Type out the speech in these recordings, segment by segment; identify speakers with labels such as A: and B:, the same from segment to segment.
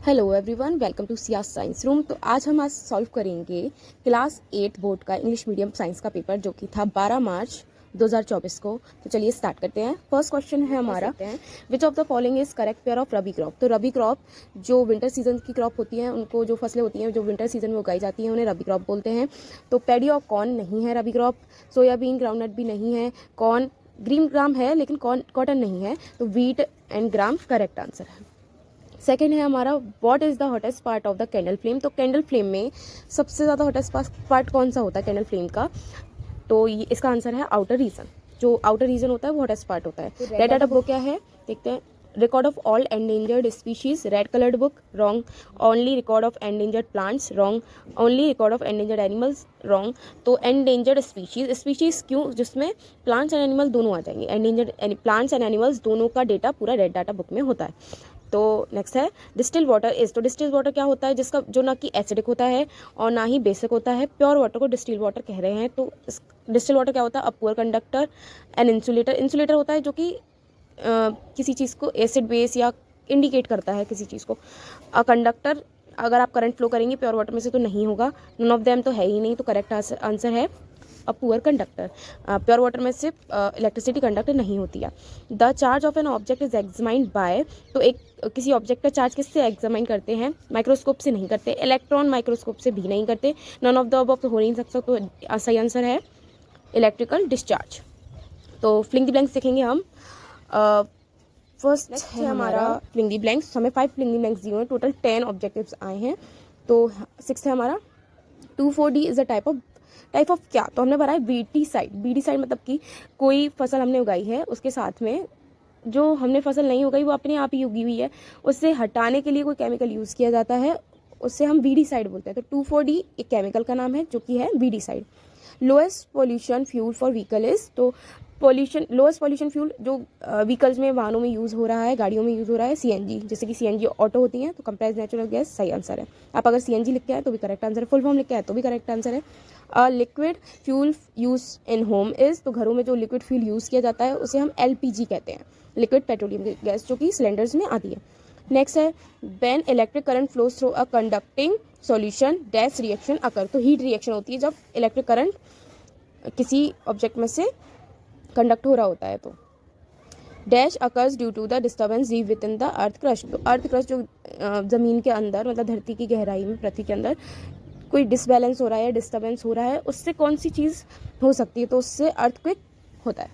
A: Hello everyone, welcome to Siya science room. तो आज solve करेंगे क्लास 8 बोर्ड का इंग्लिश मीडियम साइंस का पेपर जो कि था 12 मार्च 2024 को। तो चलिए स्टार्ट करते हैं। फर्स्ट क्वेश्चन है हमारा, which of the following is correct pair of rabi crop. तो रबी क्रॉप जो विंटर सीजन की क्रॉप होती हैं, उनको जो फसलें होती हैं जो विंटर सीजन में उगाई जाती हैं उन्हें रबी क्रॉप बोलते हैं। तो पैडी और कॉर्न नहीं है रबी क्रॉप, सोयाबीन ग्राउंडनट भी नहीं है, कॉर्न ग्रीन ग्राम है लेकिन कॉटन नहीं है। तो wheat and gram correct answer है। सेकेंड है हमारा, what is the hottest part of the candle flame. तो कैंडल फ्लेम में सबसे ज़्यादा हॉटेस्ट पार्ट कौन सा होता है कैंडल फ्लेम का। तो ये इसका आंसर है आउटर रीजन। जो आउटर रीजन होता है वो हॉटेस्ट पार्ट होता है। रेड डाटा बुक क्या है देखते हैं। Record of all endangered species, red coloured book wrong. Only record of endangered plants wrong. Only record of endangered animals wrong. तो एंडेंजर्ड स्पीशीज क्यों, जिसमें प्लांट्स एंड एनिमल दोनों आ जाएंगे। एंडेंजर्ड प्लांट्स एंड एनिमल्स दोनों का डेटा पूरा red data book में होता है। तो नेक्स्ट है डिस्टिल वाटर इज। तो डिस्टिल वाटर क्या होता है, जिसका जो ना कि एसिडिक होता है और ना ही बेसिक होता है। प्योर वाटर को डिस्टिल वाटर कह रहे हैं। तो डिस्टिल वाटर क्या होता है, a poor conductor and insulator. Insulator होता है जो कि किसी चीज़ को एसिड बेस या इंडिकेट करता है किसी चीज़ को। कंडक्टर, अगर आप करंट फ्लो करेंगे प्योर वाटर में से तो नहीं होगा, नन ऑफ देम तो है ही नहीं। तो करेक्ट आंसर है a poor conductor. Pure water में से इलेक्ट्रिसिटी कंडक्टर नहीं होती है। The charge of an object is examined by. तो एक किसी ऑब्जेक्ट का चार्ज किससे एग्जामाइन करते हैं, माइक्रोस्कोप से नहीं करते, इलेक्ट्रॉन माइक्रोस्कोप से भी नहीं करते। नन ऑफ द अबव तो हो नहीं सकता। तो सही आंसर है इलेक्ट्रिकल डिस्चार्ज। तो फिलिंग द ब्लैंक्स देखेंगे हम। फर्स्ट है हमारा फिलिंग द ब्लैंक्स। हमें 5 फिलिंग द ब्लैंक्स दिए हैं, टोटल 10 ऑब्जेक्टिव्स आए हैं। तो 6 है हमारा 2,4-D is a type of क्या। तो हमने भरा है बीटी साइड। बीटी साइड मतलब कि कोई फसल हमने उगाई है, उसके साथ में जो हमने फसल नहीं उगाई वो अपने आप ही उगी हुई है, उससे हटाने के लिए कोई केमिकल यूज़ किया जाता है, उससे हम बीडीसाइड बोलते हैं। तो 2,4-D एक केमिकल का नाम है जो कि है बीडीसाइड। Lowest pollution fuel for vehicle is. तो लोएस्ट पॉल्यूशन फ्यूल जो व्हीकल्स में, वाहनों में यूज़ हो रहा है, गाड़ियों में यूज़ हो रहा है, सीएनजी। जैसे कि सीएनजी ऑटो होती हैं, तो कंप्रेस्ड नेचुरल गैस सही आंसर है। आप अगर सीएनजी लिख के आए तो भी करेक्ट आंसर है, फुल फॉर्म लिख के आए तो भी करेक्ट आंसर है। Liquid fuel use in home is. तो घरों में जो लिक्विड फ्यूल यूज़ किया जाता है उसे हम एलपीजी कहते हैं, लिक्विड पेट्रोलियम गैस, जो कि सिलेंडर्स में आती है। नेक्स्ट है when electric current flows through a conducting solution dash reaction occur. तो हीट रिएक्शन होती है जब इलेक्ट्रिक करंट किसी ऑब्जेक्ट में से कंडक्ट हो रहा होता है। तो dash occurs due to the disturbance deep within the earth crust. तो अर्थ क्रस्ट जो ज़मीन के अंदर, मतलब धरती की गहराई में, पृथ्वी के अंदर कोई डिसबैलेंस हो रहा है, डिस्टर्बेंस हो रहा है, उससे कौन सी चीज़ हो सकती है। तो उससे अर्थक्वेक होता है।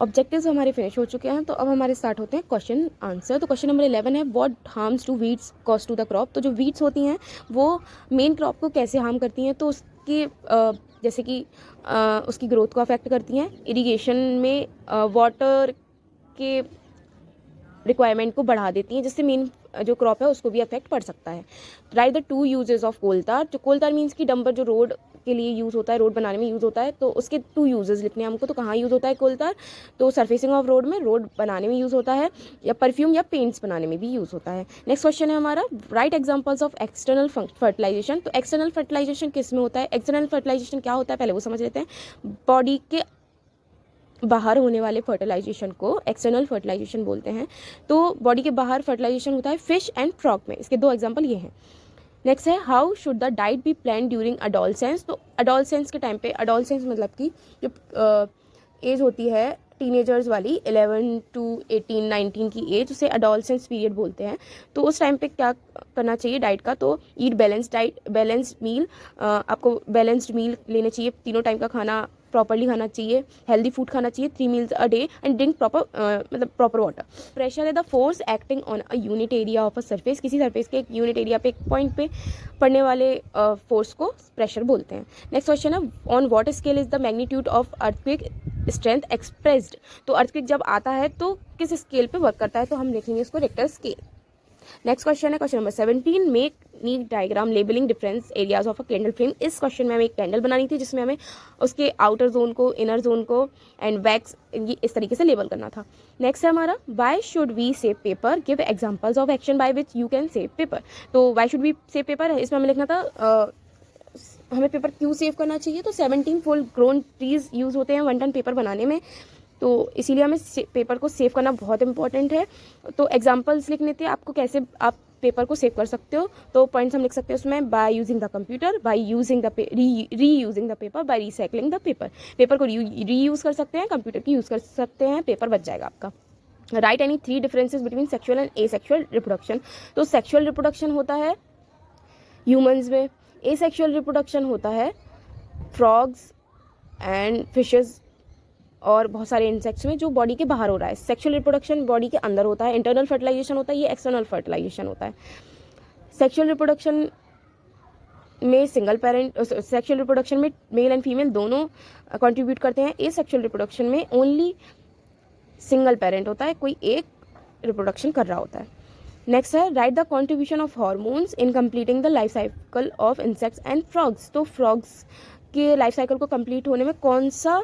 A: ऑब्जेक्टिव्स हमारे फिनिश हो चुके हैं। तो अब हमारे स्टार्ट होते हैं क्वेश्चन आंसर। तो क्वेश्चन नंबर 11 है, what harms to weeds cause to the crop. तो जो वीड्स होती हैं वो मेन क्रॉप को कैसे हार्म करती हैं। तो उसकी जैसे कि उसकी ग्रोथ को अफेक्ट करती हैं, इरिगेशन में वाटर के रिक्वायरमेंट को बढ़ा देती हैं, जिससे मेन जो क्रॉप है उसको भी अफेक्ट पड़ सकता है। Write the 2 uses of coal tar. जो कोलतार मीन्स की डंपर जो रोड के लिए यूज़ होता है, रोड बनाने में यूज़ होता है। तो उसके 2 यूजेस लिखने हैं हमको। तो कहाँ यूज़ होता है कोलतार, तो सरफेसिंग ऑफ रोड में, रोड बनाने में यूज़ होता है, या परफ्यूम या पेंट्स बनाने में भी यूज़ होता है। नेक्स्ट क्वेश्चन है हमारा, write examples of external fertilization. तो एक्सटर्नल फर्टिलाइजेशन किस में होता है, एक्सटर्नल फर्टिलाइजेशन क्या होता है पहले वो समझ लेते हैं। बॉडी के बाहर होने वाले फर्टिलाइजेशन को एक्सटर्नल फर्टिलाइजेशन बोलते हैं। तो बॉडी के बाहर फर्टिलाइजेशन होता है फिश एंड फ्रॉग में। इसके 2 एग्जांपल ये हैं। नेक्स्ट है, how should the diet be plan during adolescence. तो अडोलसेंस के टाइम पे, अडोलसेंस मतलब कि जो एज होती है टीनेजर्स वाली, 11 to 18, 19 की एज, उसे अडोलसेंस पीरियड बोलते हैं। तो उस टाइम पे क्या करना चाहिए डाइट का। तो ईट बैलेंस डाइट, बैलेंस्ड मील, आपको बैलेंस्ड मील लेने चाहिए, तीनों टाइम का खाना प्रॉपरली खाना चाहिए, हेल्दी फूड खाना चाहिए, 3 meals a day, and drink proper water. Pressure है the force acting on a unit area of a surface. किसी सरफेस के एक यूनिट एरिया पे, एक पॉइंट पे पड़ने वाले फोर्स को प्रेशर बोलते हैं। नेक्स्ट क्वेश्चन है, on what scale is the magnitude of earthquake strength expressed. तो अर्थक्वेक जब आता है तो किस स्केल पे वर्क करता है, तो हम लिखेंगे इसको रिक्टर स्केल। नेक्स्ट क्वेश्चन है question number 17, make NEET diagram labelling difference areas of a candle flame. इस क्वेश्चन में हमें एक कैंडल बनानी थी जिसमें हमें उसके आउटर जोन को, इनर जोन को एंड वैक्स, ये इस तरीके से लेबल करना था। नेक्स्ट है हमारा, why should we save paper, give examples of action by which you can save paper. तो why should we save paper है, इसमें हमें लिखना था हमें पेपर क्यों सेव करना चाहिए। तो 17 फुल ग्रोन ट्रीज यूज़ होते हैं 1 टन पेपर बनाने में। तो इसीलिए हमें पेपर को सेव करना बहुत इंपॉर्टेंट है। तो एग्जाम्पल्स लिखने थे आपको कैसे आप पेपर को सेव कर सकते हो। तो पॉइंट्स हम लिख सकते हैं उसमें, by using the computer, by using the reusing the paper, by recycling the paper. Paper को री यूज़ कर सकते हैं, कंप्यूटर की यूज़ कर सकते हैं, पेपर बच जाएगा आपका। Right any 3 differences between sexual and asexual reproduction. तो सेक्शुअल रिप्रोडक्शन होता है ह्यूमंस में, एसेक्सुअल रिप्रोडक्शन होता है फ्रॉग्स एंड फिशेस और बहुत सारे इंसेक्ट्स में जो बॉडी के बाहर हो रहा है। सेक्सुअल रिप्रोडक्शन बॉडी के अंदर होता है, इंटरनल फर्टिलाइजेशन होता है, ये एक्सटर्नल फर्टिलाइजेशन होता है। सेक्सुअल रिप्रोडक्शन में सिंगल पेरेंट, सेक्सुअल रिप्रोडक्शन में मेल एंड फीमेल दोनों कंट्रीब्यूट करते हैं। एसेक्सुअल रिप्रोडक्शन में ओनली सिंगल पेरेंट होता है, कोई एक रिप्रोडक्शन कर रहा होता है। नेक्स्ट है, write the contribution of hormones in completing the life cycle of insects and frogs. तो फ्रॉग्स के लाइफ साइकिल को कंप्लीट होने में कौन सा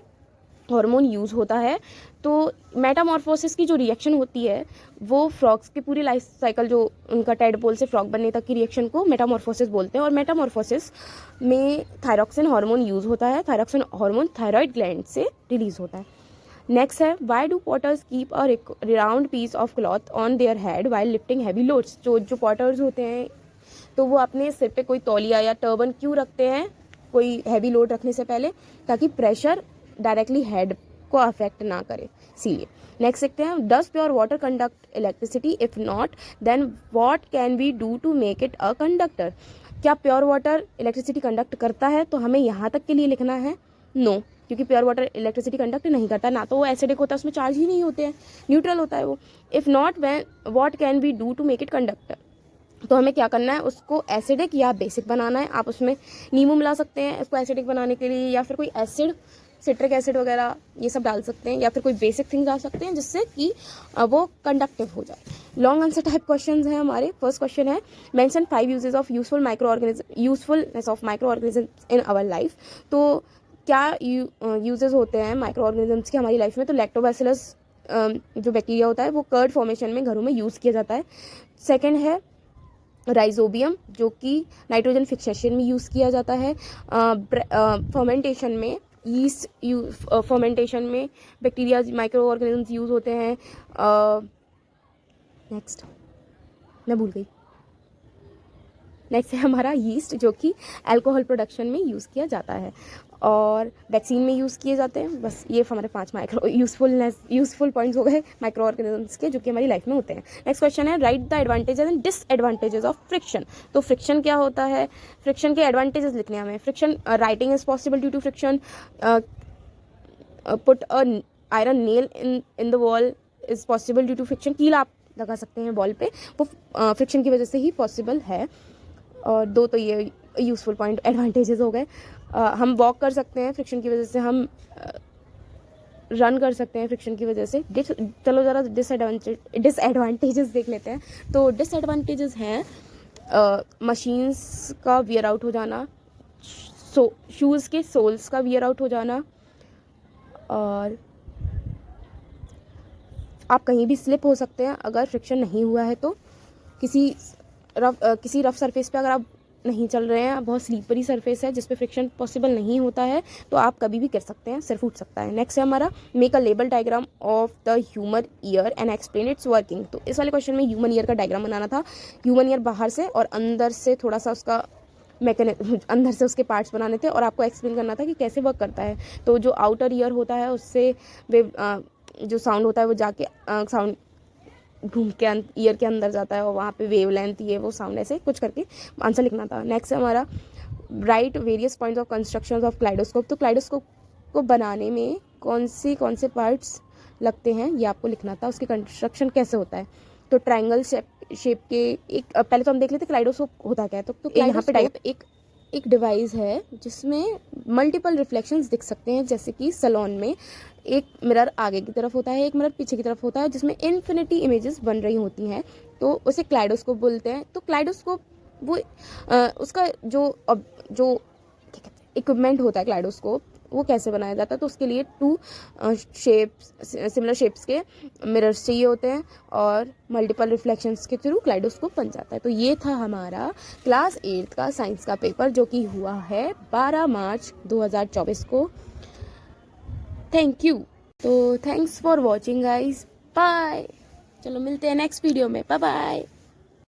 A: हार्मोन यूज़ होता है। तो मेटामॉर्फोसिस की जो रिएक्शन होती है वो फ्रॉग्स की पूरी लाइफ साइकिल, जो उनका टेडपोल से फ्रॉग बनने तक की रिएक्शन को मेटामॉर्फोसिस बोलते हैं। और मेटामॉर्फोसिस में थायरॉक्सिन हार्मोन यूज़ होता है। थायरॉक्सिन हार्मोन थायराइड ग्लैंड से रिलीज होता है। नेक्स्ट है, why do potters keep a round piece of cloth on their head while lifting heavy loads. जो पॉटर्स होते हैं तो वो अपने सिर पे कोई तौलिया या टर्बन क्यों रखते हैं कोई हैवी लोड रखने से पहले, ताकि प्रेशर डायरेक्टली हेड को अफेक्ट ना करे, इसीलिए। नेक्स्ट देखते हैं, does pure water conduct electricity, if not then what can we do to make it a conductor. क्या प्योर वाटर इलेक्ट्रिसिटी कंडक्ट करता है, तो हमें यहाँ तक के लिए लिखना है नो, क्योंकि प्योर वाटर इलेक्ट्रिसिटी कंडक्ट नहीं करता, ना तो वो एसिडिक होता है, उसमें चार्ज ही नहीं होते हैं, न्यूट्रल होता है वो। If not what can we do to make it conductor, तो हमें क्या करना है, उसको एसिडिक या बेसिक बनाना है। आप उसमें नींबू मिला सकते हैं इसको एसिडिक बनाने के लिए, या फिर कोई एसिड, सिट्रिक एसिड वगैरह ये सब डाल सकते हैं, या फिर कोई बेसिक थिंग डाल सकते हैं जिससे कि वो कंडक्टिव हो जाए। लॉन्ग आंसर टाइप क्वेश्चंस हैं हमारे। फर्स्ट क्वेश्चन है, mention 5 uses of usefulness of microorganism in our life. तो क्या यूजेस होते हैं माइक्रो ऑर्गेनिजम्स के हमारी लाइफ में। तो लैक्टोबैसिलस जो बैक्टीरिया होता है वो कर्ड फॉर्मेशन में घरों में यूज़ किया जाता है। सेकेंड है राइजोबियम, जो कि नाइट्रोजन फिक्सेशन में यूज़ किया जाता है। फर्मेंटेशन में यीस्ट फर्मेंटेशन में बैक्टीरिया माइक्रो ऑर्गेनिजम्स यूज़ होते हैं। नेक्स्ट मैं भूल गई। नेक्स्ट है हमारा यीस्ट, जो कि अल्कोहल प्रोडक्शन में यूज़ किया जाता है और वैक्सीन में यूज़ किए जाते हैं। बस ये हमारे 5 माइक्रो यूज़फुल पॉइंट्स हो गए माइक्रो ऑर्गेनिजम्स के, जो कि हमारी लाइफ में होते हैं। नेक्स्ट क्वेश्चन है, write the advantages and disadvantages of friction. तो फ्रिक्शन क्या होता है, फ्रिक्शन के एडवांटेजेस लिखने हमें। Friction, writing is possible due to friction, put a iron nail in the wall is possible due to friction. कील आप लगा सकते हैं वॉल पे, वो फ्रिक्शन की वजह से ही पॉसिबल है। और 2 तो ये यूज़फुल पॉइंट एडवांटेजेस हो गए। हम वॉक कर सकते हैं फ्रिक्शन की वजह से, हम रन कर सकते हैं फ्रिक्शन की वजह से। चलो ज़रा डिसएडवांटेजेस देख लेते हैं। तो डिसएडवांटेजेस हैं मशीन्स का वियर आउट हो जाना, शूज़ के सोल्स का वियर आउट हो जाना, और आप कहीं भी स्लिप हो सकते हैं अगर फ्रिक्शन नहीं हुआ है। तो किसी रफ सरफेस पे अगर आप नहीं चल रहे हैं, बहुत स्लीपरी सरफेस है जिस पे फ्रिक्शन पॉसिबल नहीं होता है, तो आप कभी भी कर सकते हैं, सिर फूट सकता है। नेक्स्ट है हमारा, make a label diagram of the human ear and explain it's working. तो इस वाले क्वेश्चन में ह्यूमन ईयर का डायग्राम बनाना था। ह्यूमन ईयर बाहर से और अंदर से थोड़ा सा उसका अंदर से उसके पार्ट्स बनाने थे और आपको एक्सप्लेन करना था कि कैसे वर्क करता है। तो जो आउटर ईयर होता है उससे जो साउंड होता है वो जाके साउंड घूम के ईयर के अंदर जाता है और वहाँ पे वेव लेंथ ये वो साउंड, ऐसे कुछ करके आंसर लिखना था। नेक्स्ट है हमारा, right various points of construction of kaleidoscope. तो क्लाइडोस्कोप को बनाने में कौन से पार्ट्स लगते हैं ये आपको लिखना था, उसकी कंस्ट्रक्शन कैसे होता है। तो ट्रायंगल शेप के पहले तो हम देख लेते क्लाइडोस्कोप होता क्या है। तो यहाँ पे टाइप एक डिवाइस है जिसमें मल्टीपल रिफ्लेक्शंस दिख सकते हैं, जैसे कि सैलून में एक मिरर आगे की तरफ होता है, एक मिरर पीछे की तरफ होता है, जिसमें इन्फिनिटी इमेजेस बन रही होती हैं, तो उसे क्लाइडोस्कोप बोलते हैं। तो क्लाइडोस्कोप वो उसका जो इक्विपमेंट होता है क्लाइडोस्कोप, वो कैसे बनाया जाता है। तो उसके लिए 2 सिमिलर शेप्स के मिरर्स चाहिए होते हैं और मल्टीपल रिफ्लेक्शंस के थ्रू क्लाइडोस्कोप बन जाता है। तो ये था हमारा क्लास 8 का साइंस का पेपर, जो कि हुआ है 12 मार्च 2024 को। Thank you. तो thanks for watching guys, bye. चलो मिलते हैं नेक्स्ट वीडियो में, बाय बाय।